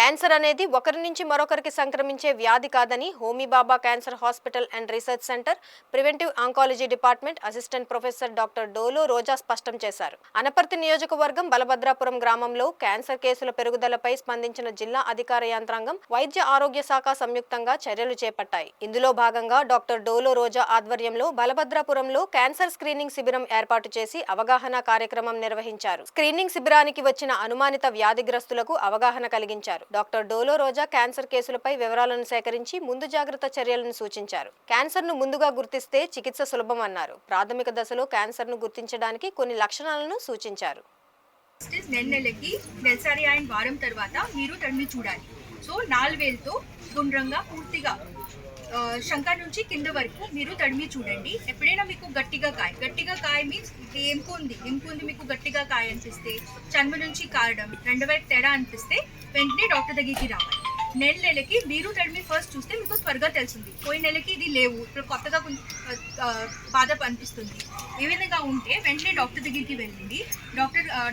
Cancer అనేది ఒకరి నుంచి మరొకరికి సంక్రమించే వ్యాధి కాదని Homi Bhabha cancer hospital and research centre preventive oncology department assistant professor doctor Dolo Roja స్పష్టం చేశారు. అనపర్తి నియోజకవర్గం బలభద్రాపురం గ్రామంలో క్యాన్సర్ కేసుల పెరుగుదలపై స్పందించిన జిల్లా అధికార యంత్రాంగం, వైద్య ఆరోగ్య శాఖ సంయుక్తంగా చర్యలు చేపట్టాయి. ఇందులో భాగంగా డాక్టర్ డోలో రోజా ఆధ్వర్యంలో బలభద్రాపురంలో క్యాన్సర్ స్క్రీనింగ్ శిబిరం ఏర్పాటు చేసి అవగాహన కార్యక్రమం నిర్వహించారు. స్క్రీనింగ్ శిబిరానికి వచ్చిన అనుమానిత వ్యాధిగ్రస్తులకు అవగాహన కలిగించారు. డాక్టర్ డోలో రోజా క్యాన్సర్ కేసులపై వివరాలను సేకరించి ముందు జాగ్రత్త చర్యలను సూచించారు. క్యాన్సర్ను ముందుగా గుర్తిస్తే చికిత్స సులభమన్నారు. ప్రాథమిక దశలో క్యాన్సర్ను గుర్తించడానికి కొన్ని లక్షణాలను సూచించారు. నెలసరి అయిన వారం తర్వాత మీరు తడిమి చూడాలి. సో 4 వేలతో గుండ్రంగా పూర్తిగా శంఖ నుంచి కింద వరకు మీరు తడిమి చూడండి. ఎప్పుడైనా మీకు గట్టిగా కాయ మీన్స్ ఎంపు ఉంది మీకు గట్టిగా కాయ అనిపిస్తే, చర్మ నుంచి కారడం, 2 వైపు తేడా అనిపిస్తే వెంటనే డాక్టర్ దగ్గరికి రావాలి. నెలకి మీరు తడిమి ఫస్ట్ చూస్తే మీకు త్వరగా తెలుస్తుంది. పోయిన నెలకి ఇది లేవు, ఇప్పుడు కొత్తగా కొంచెం బాధ అనిపిస్తుంది. ఏ విధంగా ఉంటే వెంటనే డాక్టర్ దగ్గరికి వెళ్ళండి.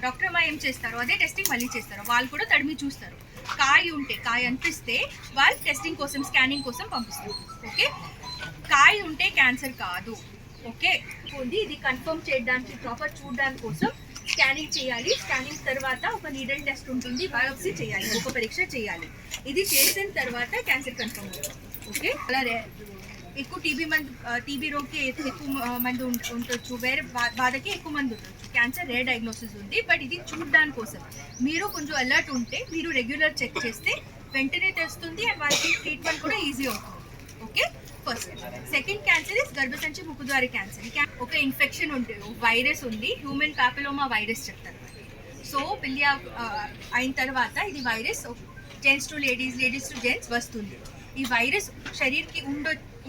డాక్టర్ అమ్మ ఏం చేస్తారో అదే టెస్టింగ్ మళ్ళీ చేస్తారు. వాళ్ళు కూడా తడిమి చూస్తారు. కాయ అనిపిస్తే వాళ్ళు టెస్టింగ్ కోసం, స్కానింగ్ కోసం పంపిస్తారు. ఓకే, కాయ ఉంటే క్యాన్సర్ కాదు. ఓకే, ఇది కన్ఫర్మ్ చేయడానికి, ప్రాపర్ చూడడానికి కోసం స్కానింగ్ చేయాలి. స్కానింగ్ తర్వాత ఒక నీడల్ టెస్ట్ ఉంటుంది, బయోప్సీ చేయాలి, ఒక పరీక్ష చేయాలి. ఇది చేసిన తర్వాత క్యాన్సర్ కన్ఫర్మ్ అవుతుంది. ఓకే, అలా ఎక్కువ టీబీ రోగ్కి ఎక్కువ మంది ఉండొచ్చు, వేరే బాధకి ఎక్కువ మంది ఉండొచ్చు. క్యాన్సర్ రేర్ డయాగ్నోసిస్ ఉంది, బట్ ఇది చూడడానికి కోసం మీరు కొంచెం అలర్ట్ ఉంటే, మీరు రెగ్యులర్ చెక్ చేస్తే వెంటనే తెలుస్తుంది అండ్ వాళ్ళకి ట్రీట్మెంట్ కూడా ఈజీ అవుతుంది. Okay, first. Second cancer is గర్భసంచి ముక్కుద్వార క్యాన్సర్. ఒక ఇన్ఫెక్షన్ ఉంటుంది, వైరస్ ఉంది, హ్యూమన్ పాపిలోమా వైరస్ చెప్తారు. సో పెళ్ళి అయిన తర్వాత ఇది virus gents to ladies to gents వస్తుంది. ఈ వైరస్ శరీర్కి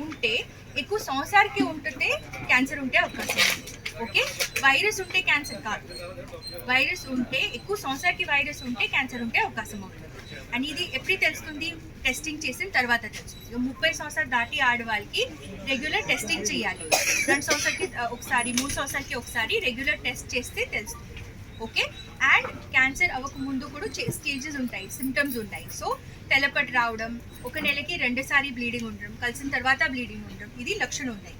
ఉంటే ఎక్కువ సంవత్సరానికి ఉంటే క్యాన్సర్ ఉంటే అవకాశం ఉంది. ఓకే, వైరస్ ఉంటే క్యాన్సర్ కాదు. వైరస్ ఉంటే ఎక్కువ సంవత్సరానికి వైరస్ ఉంటే క్యాన్సర్ ఉంటే అవకాశం అవుతుంది. అండ్ ఇది ఎప్పుడు తెలుస్తుంది? టెస్టింగ్ చేసిన తర్వాత తెలుస్తుంది. 30 సంవత్సరాలు దాటి ఆడవాళ్ళకి రెగ్యులర్ టెస్టింగ్ చేయాలి. 2 సంవత్సరాలకి ఒకసారి, 3 సంవత్సరాలకి ఒకసారి రెగ్యులర్ టెస్ట్ చేస్తే తెలుస్తుంది. ఓకే, అండ్ క్యాన్సర్ అవ్వక ముందు కూడా స్టేజెస్ ఉంటాయి, సిమ్టమ్స్ ఉంటాయి. సో తెల్లపట్టు రావడం, ఒక నెలకి 2 సారి బ్లీడింగ్ ఉండడం, కలిసిన తర్వాత బ్లీడింగ్ ఉండడం, ఇది లక్షణం ఉన్నాయి.